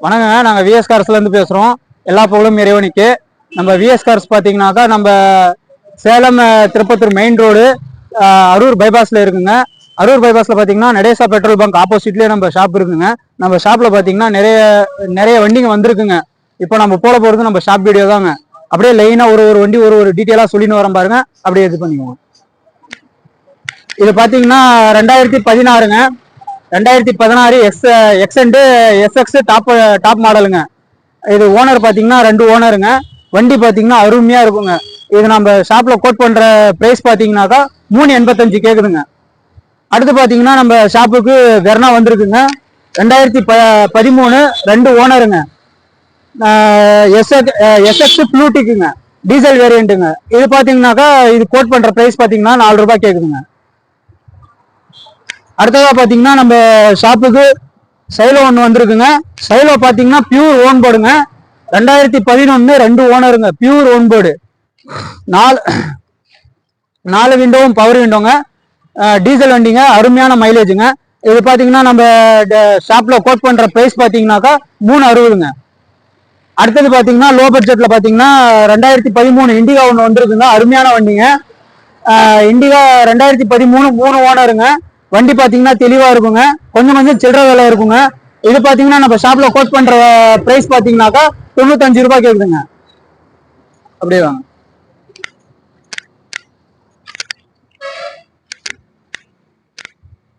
வணக்கங்க, நாங்கள் விஎஸ் கார்ஸ்லேருந்து பேசுகிறோம். எல்லா புகழும் இறைவனுக்கு. நம்ம விஎஸ் கார்ஸ் பார்த்தீங்கன்னாக்கா நம்ம சேலம் திருப்பத்தூர் மெயின் ரோடு அரூர் பைபாஸில் இருக்குங்க. அரூர் பைபாஸில் பார்த்தீங்கன்னா நடேசா பெட்ரோல் பங்க் ஆப்போசிட்லேயே நம்ம ஷாப் இருக்குங்க. நம்ம ஷாப்பில் பார்த்தீங்கன்னா நிறைய வண்டிங்க வந்திருக்குங்க. இப்போ நம்ம போட போகிறது நம்ம ஷாப் வீடியோ தாங்க. அப்படியே லைனாக ஒரு வண்டி ஒரு டீட்டெயிலாக சொல்லின்னு வரேன் பாருங்க. அப்படியே இது பண்ணிக்குவோம். இது பார்த்தீங்கன்னா 2016ங்க. 2016 எக்ஸ்எண்டு எஸ்எக்ஸ் டாப் மாடலுங்க. இது ஓனர் பார்த்தீங்கன்னா 2 ஓனருங்க. வண்டி பார்த்தீங்கன்னா அருமையா இருக்குங்க. இது நம்ம ஷாப்ல கோட் பண்ற பிரைஸ் பார்த்தீங்கன்னாக்கா 385 கேக்குதுங்க. அடுத்து பார்த்தீங்கன்னா நம்ம ஷாப்புக்கு வெர்னா வந்திருக்குங்க. 2013 2 ஓனருங்க. SX ப்ளூட்டிக்குங்க, diesel வேரியண்ட்டுங்க. இது பார்த்தீங்கன்னாக்கா இது கோட் பண்ற பிரைஸ் பார்த்தீங்கன்னா 4 ரூபாய் கேக்குதுங்க. அடுத்ததா பாத்தீங்கன்னா நம்ம ஷாப்புக்கு சைலோ ஒன்று வந்திருக்குங்க. சைலோ பாத்தீங்கன்னா பியூர் ஓன் போர்டுங்க. 2011 2 ஓனருங்க. பியூர் ஓன் போர்டு, 4 விண்டோவும் பவர் விண்டோங்க. டீசல் வண்டிங்க, அருமையான மைலேஜுங்க. இது பாத்தீங்கன்னா நம்ம ஷாப்ல கோட் பண்ற பிரைஸ் பாத்தீங்கன்னாக்கா 360ங்க. அடுத்தது பாத்தீங்கன்னா லோ பட்ஜெட்ல பாத்தீங்கன்னா 2013 இண்டிகா ஒன்று வந்திருக்குங்க. அருமையான வண்டிங்க. இண்டிகா 2013 3 ஓனருங்க. வண்டி பாத்தீங்கன்னா தெளிவா இருக்குங்க. கொஞ்சம் சில்லற விலை இருக்குங்க. இது பாத்தீங்கன்னா நம்ம ஷாப்ல கோட் பண்ற பிரைஸ் பாத்தீங்கன்னாக்கா 95 ரூபாய் கேக்குதுங்க. அப்படியே வாங்க.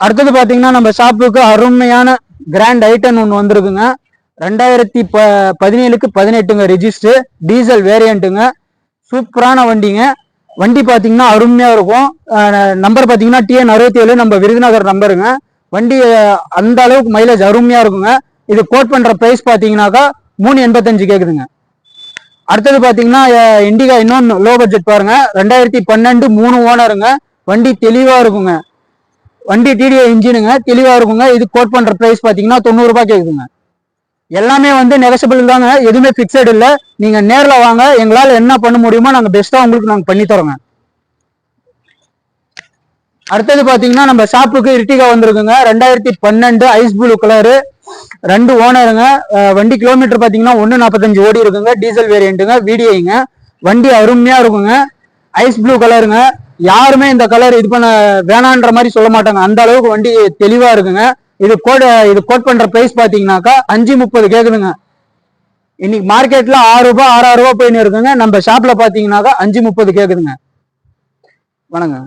அடுத்தது பாத்தீங்கன்னா நம்ம ஷாப்புக்கு அருமையான கிராண்ட் ஐட்டன் ஒன்று வந்திருக்குங்க. 2017க்கு 18ங்க ரெஜிஸ்டர், டீசல் வேரியண்ட்டுங்க. சூப்பரான வண்டிங்க. வண்டி பாத்தீங்கன்னா அருமையா இருக்கும். நம்பர் பாத்தீங்கன்னா TN 67 நம்ம விருதுநகர் நம்பருங்க. வண்டி அந்த அளவுக்கு மைலேஜ் அருமையா இருக்குங்க. இது கோட் பண்ற பிரைஸ் பாத்தீங்கன்னாக்கா 385 கேக்குதுங்க. அடுத்தது பாத்தீங்கன்னா இண்டிகா இன்னொன்னு லோ பட்ஜெட் பாருங்க. 2012 3 ஓனருங்க. வண்டி தெளிவா இருக்குங்க. வண்டி TDI இன்ஜினுங்க, தெளிவா இருக்குங்க. இது கோட் பண்ற பிரைஸ் பாத்தீங்கன்னா 90 ரூபாய் கேக்குதுங்க. எல்லாமே நெகோஷியபிள் தாங்க, எதுவுமே பிக்சட் இல்ல. நீங்க நேர்ல வாங்க, எங்களால என்ன பண்ண முடியுமோ நாங்க பெஸ்டா உங்களுக்கு நாங்க பண்ணி தரோங்க. அடுத்தது பாத்தீங்கன்னா நம்ம ஷாப்புக்கு இர்டிகா வந்திருக்குங்க. 2012 ஐஸ் ப்ளூ கலரு, 2 ஓனருங்க. வண்டி கிலோமீட்டர் பாத்தீங்கன்னா 145 ஓடி இருக்குங்க. டீசல் வேரியண்ட்டுங்க, VDIங்க. வண்டி அருமையா இருக்குங்க. ஐஸ் ப்ளூ கலருங்க. யாருமே இந்த கலர் இது பண்ண வேணான்ற மாதிரி சொல்ல மாட்டாங்க, அந்த அளவுக்கு வண்டி தெளிவா இருக்குங்க. இது கோட் பண்ற பிரைஸ் பாத்தீங்கன்னாக்கா 530 கேக்குதுங்க. இன்னைக்கு மார்க்கெட்ல 6 ரூபாய் 6 ரூபாய் போயின்னு இருக்குங்க. நம்ம ஷாப்ல பாத்தீங்கன்னாக்கா 530 கேக்குதுங்க. வணங்க.